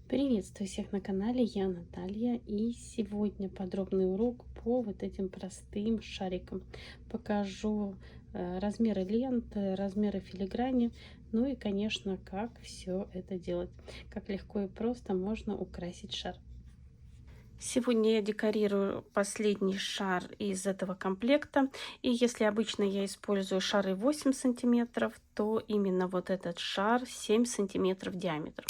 Приветствую всех на канале, я Наталья, и сегодня подробный урок по вот этим простым шарикам. Покажу размеры ленты, размеры филиграни, ну и, конечно, как все это делать, как легко и просто можно украсить шар. Сегодня я декорирую последний шар из этого комплекта. И если обычно я использую шары 8 сантиметров, то именно вот этот шар 7 сантиметров диаметр.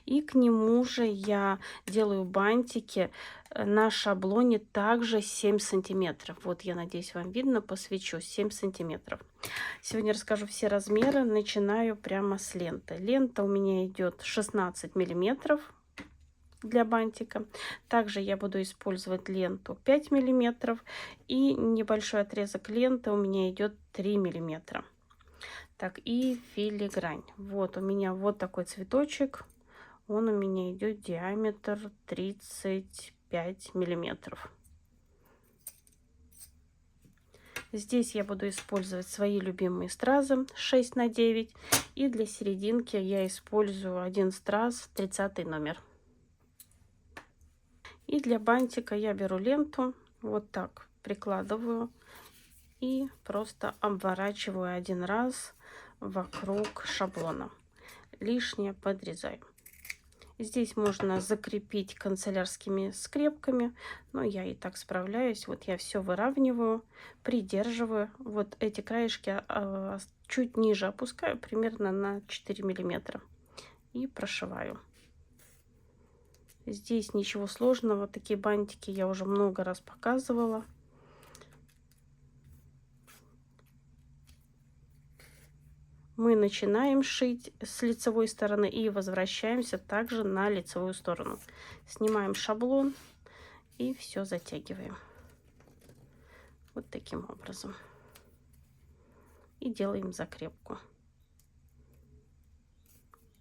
И к нему же я делаю бантики на шаблоне также 7 сантиметров. Вот я надеюсь, вам видно, посвечу 7 сантиметров. Сегодня расскажу все размеры. Начинаю прямо с ленты. Лента у меня идет 16 миллиметров для бантика. Также я буду использовать ленту 5 миллиметров, и небольшой отрезок ленты у меня идет 3 миллиметра. Так, и филигрань. Вот у меня вот такой цветочек. Он у меня идет диаметр 35 миллиметров. Здесь я буду использовать свои любимые стразы 6 на 9. И для серединки я использую один страз 30 номер. И для бантика я беру ленту, вот так прикладываю и просто обворачиваю один раз вокруг шаблона. Лишнее подрезаю. Здесь можно закрепить канцелярскими скрепками, но я и так справляюсь. Вот я все выравниваю, придерживаю. Вот эти краешки чуть ниже опускаю, примерно на 4 миллиметра, и прошиваю. Здесь ничего сложного, такие бантики я уже много раз показывала. Мы начинаем шить с лицевой стороны и возвращаемся также на лицевую сторону. Снимаем шаблон и все затягиваем. Вот таким образом. И делаем закрепку.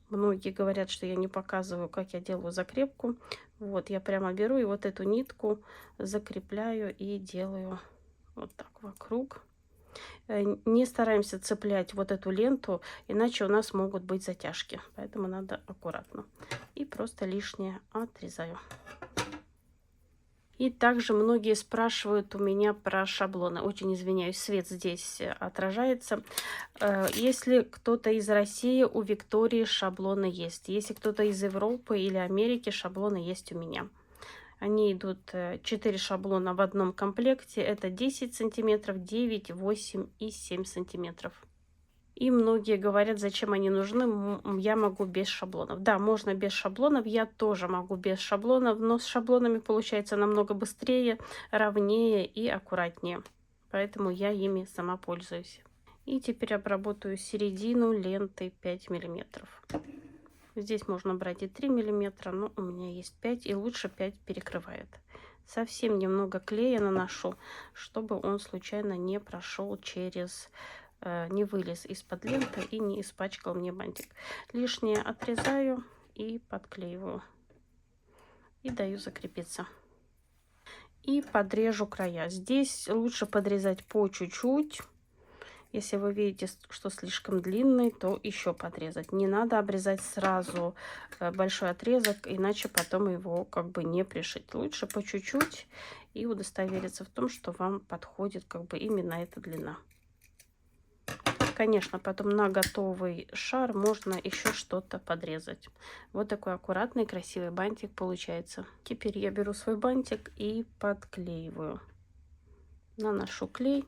Многие говорят, что я не показываю, как я делаю закрепку. Вот я прямо беру и вот эту нитку закрепляю и делаю вот так вокруг. Не стараемся цеплять вот эту ленту, иначе у нас могут быть затяжки. Поэтому надо аккуратно. И просто лишнее отрезаю. И также многие спрашивают у меня про шаблоны. Очень извиняюсь, свет здесь отражается. Если кто-то из России, у Виктории шаблоны есть. Если кто-то из Европы или Америки, шаблоны есть у меня. Они идут 4 шаблона в одном комплекте. Это 10 сантиметров, 9, 8 и 7 сантиметров. И многие говорят, зачем они нужны, я могу без шаблонов. Да, можно без шаблонов, я тоже могу без шаблонов, но с шаблонами получается намного быстрее, ровнее и аккуратнее. Поэтому я ими сама пользуюсь. И теперь обработаю середину лентой 5 миллиметров. Здесь можно брать и 3 миллиметра, но у меня есть 5, и лучше 5 перекрывает. Совсем немного клея наношу, чтобы он случайно не прошел через... не вылез из-под ленты и не испачкал мне бантик. Лишнее отрезаю и подклеиваю. И даю закрепиться. И подрежу края. Здесь лучше подрезать по чуть-чуть. Если вы видите, что слишком длинный, то еще подрезать. Не надо обрезать сразу большой отрезок, иначе потом его как бы не пришить. Лучше по чуть-чуть и удостовериться в том, что вам подходит как бы именно эта длина. Конечно, потом на готовый шар можно еще что-то подрезать. Вот такой аккуратный, красивый бантик получается. Теперь я беру свой бантик и подклеиваю. Наношу клей.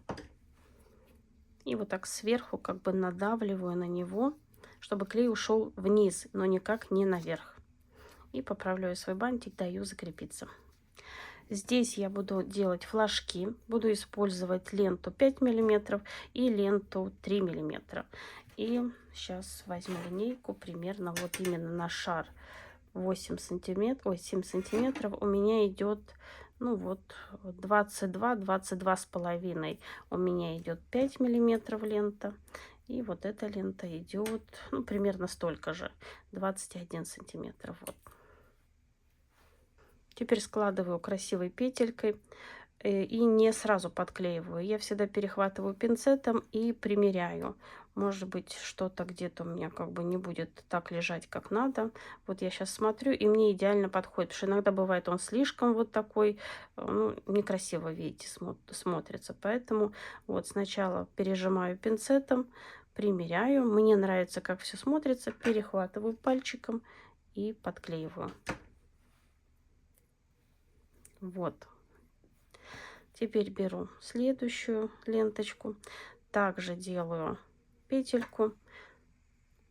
И вот так сверху как бы надавливаю на него, чтобы клей ушел вниз, но никак не наверх. И поправляю свой бантик, даю закрепиться. Здесь я буду делать флажки. Буду использовать ленту 5 миллиметров и ленту 3 миллиметра. И сейчас возьму линейку примерно вот именно на шар 8 сантиметров, ой, 7 сантиметров у меня идет, ну вот 22 с половиной у меня идет 5 миллиметров лента. И вот эта лента идет, ну, примерно столько же, 21 сантиметр. Вот. Теперь складываю красивой петелькой. и не сразу подклеиваю. Я всегда перехватываю пинцетом и примеряю. Может быть, что-то где-то у меня как бы не будет так лежать, как надо. Вот я сейчас смотрю, и мне идеально подходит. Потому что иногда бывает он слишком вот такой, ну, некрасиво, видите, смотрится. Поэтому вот сначала пережимаю пинцетом, примеряю. Мне нравится, как все смотрится. Перехватываю пальчиком и подклеиваю. Вот. Теперь беру следующую ленточку. Также делаю петельку.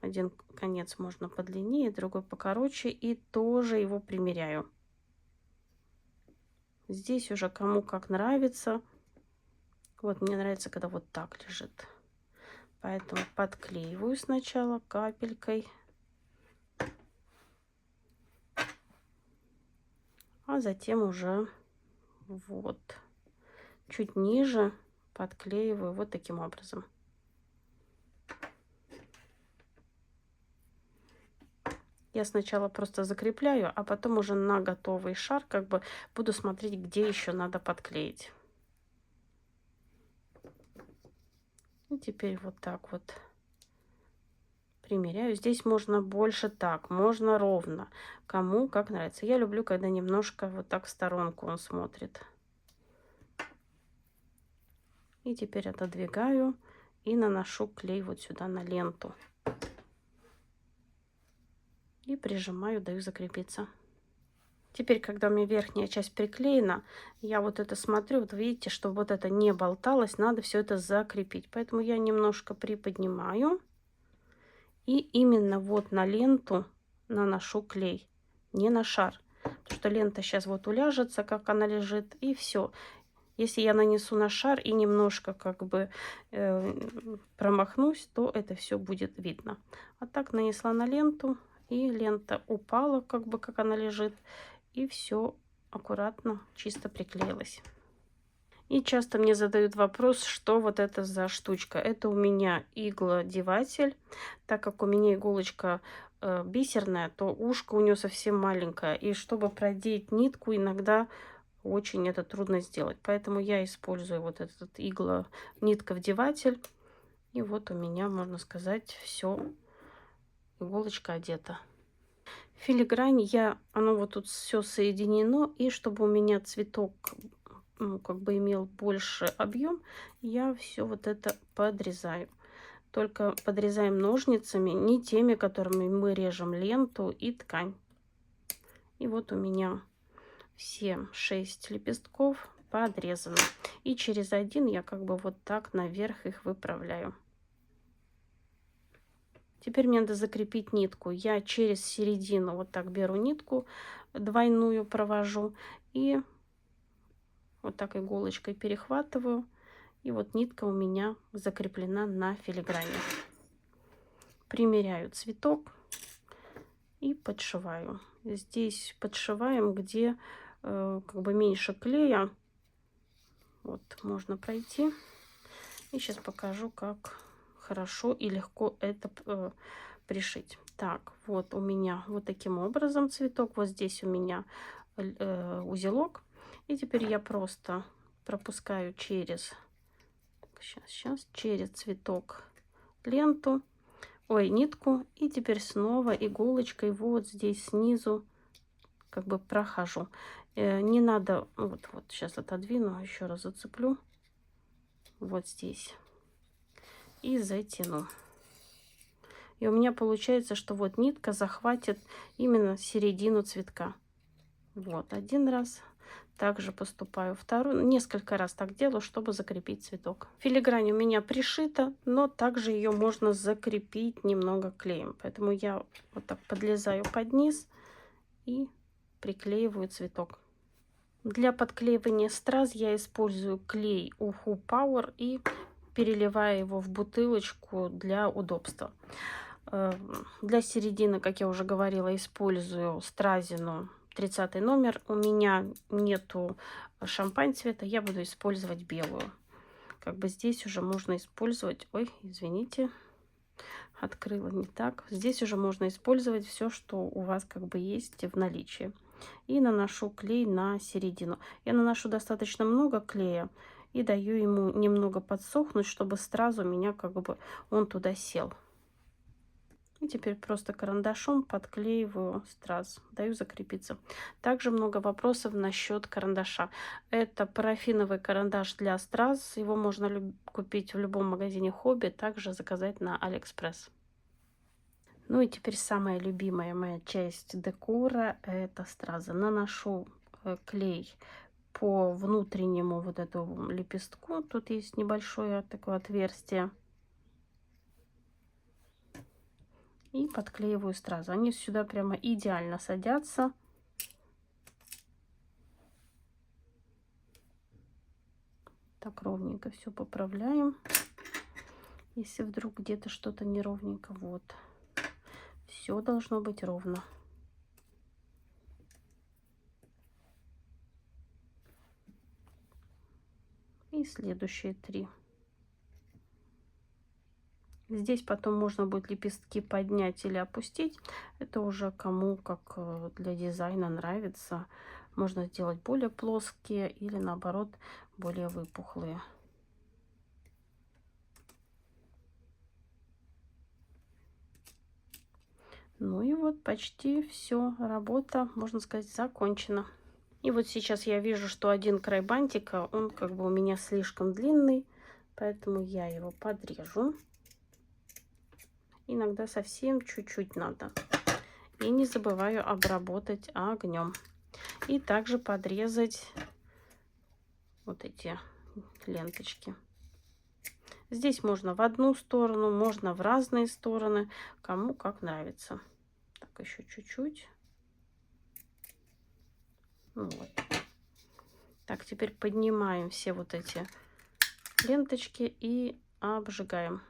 Один конец можно подлиннее, другой покороче. И тоже его примеряю. Здесь уже кому как нравится. Вот мне нравится, когда вот так лежит. Поэтому подклеиваю сначала капелькой. А затем уже вот чуть ниже подклеиваю вот таким образом. Я сначала просто закрепляю, а потом уже на готовый шар как бы буду смотреть, где еще надо подклеить. И теперь вот так вот примеряю. Здесь можно больше так, можно ровно. Кому как нравится. Я люблю, когда немножко вот так в сторонку он смотрит. И теперь отодвигаю и наношу клей вот сюда на ленту. И прижимаю, даю закрепиться. Теперь, когда у меня верхняя часть приклеена, я вот это смотрю, вот видите, чтобы вот это не болталось, надо все это закрепить. Поэтому я немножко приподнимаю и именно вот на ленту наношу клей, не на шар. Потому что лента сейчас вот уляжется, как она лежит, и все. Если я нанесу на шар и немножко как бы промахнусь, то это все будет видно. А так нанесла на ленту, и лента упала, как бы как она лежит, и все аккуратно, чисто приклеилось. И часто мне задают вопрос, что вот это за штучка. Это у меня иглодеватель. Так как у меня иголочка бисерная, то ушко у нее совсем маленькое. И чтобы продеть нитку, иногда очень это трудно сделать. Поэтому я использую вот этот нитковдеватель. И вот у меня, можно сказать, все, иголочка одета. Филигрань оно вот тут все соединено. И чтобы у меня цветок, ну, как бы имел больше объем, я все вот это подрезаю. Только подрезаем ножницами, не теми, которыми мы режем ленту и ткань. И вот у меня все 6 лепестков подрезаны. И через один я как бы вот так наверх их выправляю. Теперь мне надо закрепить нитку. Я через середину вот так беру нитку, двойную провожу и вот так иголочкой перехватываю. И вот нитка у меня закреплена на филиграни. Примеряю цветок и подшиваю. Здесь подшиваем, где как бы меньше клея. Вот можно пройти. И сейчас покажу, как хорошо и легко это пришить. Так, вот у меня вот таким образом цветок. Вот здесь у меня узелок. И теперь я просто пропускаю через через цветок ленту, нитку. И теперь снова иголочкой вот здесь снизу как бы прохожу. Не надо, вот сейчас отодвину, еще раз зацеплю. Вот здесь. И затяну. И у меня получается, что вот нитка захватит именно середину цветка. Вот один раз. Также поступаю второй. Несколько раз так делаю, чтобы закрепить цветок. Филигрань у меня пришита, но также ее можно закрепить немного клеем. Поэтому я вот так подлезаю под низ и приклеиваю цветок. Для подклеивания страз я использую клей Uhu Power и переливаю его в бутылочку для удобства. Для середины, как я уже говорила, использую стразину 30 номер. У меня нету шампань цвета, я буду использовать белую. Как бы здесь уже можно использовать... Ой, извините, открыла не так. Здесь уже можно использовать все, что у вас как бы есть в наличии. И наношу клей на середину. Я наношу достаточно много клея и даю ему немного подсохнуть, чтобы сразу у меня как бы он туда сел. И теперь просто карандашом подклеиваю страз, даю закрепиться. Также много вопросов насчет карандаша. Это парафиновый карандаш для страз. Его можно купить в любом магазине хобби, также заказать на Алиэкспресс. Ну и теперь самая любимая моя часть декора — это стразы. Наношу клей по внутреннему вот этому лепестку. Тут есть небольшое такое отверстие. И подклеиваю стразы. Они сюда прямо идеально садятся. Так ровненько все поправляем. Если вдруг где-то что-то неровненько, вот. Все должно быть ровно. И следующие 3. Здесь потом можно будет лепестки поднять или опустить. Это уже кому как для дизайна нравится. Можно сделать более плоские или наоборот более выпуклые. Ну и вот почти все. Работа, можно сказать, закончена. И вот сейчас я вижу, что один край бантика, он как бы у меня слишком длинный, поэтому я его подрежу. Иногда совсем чуть-чуть надо. И не забываю обработать огнем. И также подрезать вот эти ленточки. Здесь можно в одну сторону, можно в разные стороны, кому как нравится. Так, еще чуть-чуть. Вот. Так, теперь поднимаем все вот эти ленточки и обжигаем.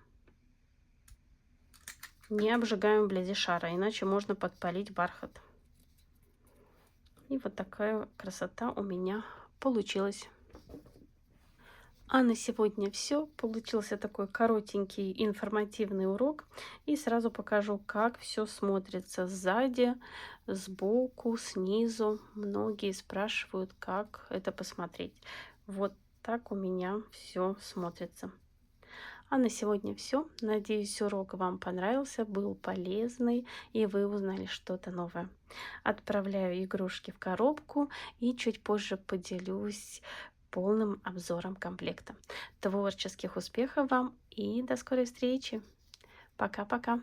Не обжигаем вблизи шара, иначе можно подпалить бархат. И вот такая красота у меня получилась. А на сегодня все. Получился такой коротенький информативный урок. И сразу покажу, как все смотрится сзади, сбоку, снизу. Многие спрашивают, как это посмотреть. Вот так у меня все смотрится. А на сегодня все. Надеюсь, урок вам понравился, был полезный и вы узнали что-то новое. Отправляю игрушки в коробку и чуть позже поделюсь полным обзором комплекта. Творческих успехов вам и до скорой встречи. Пока-пока.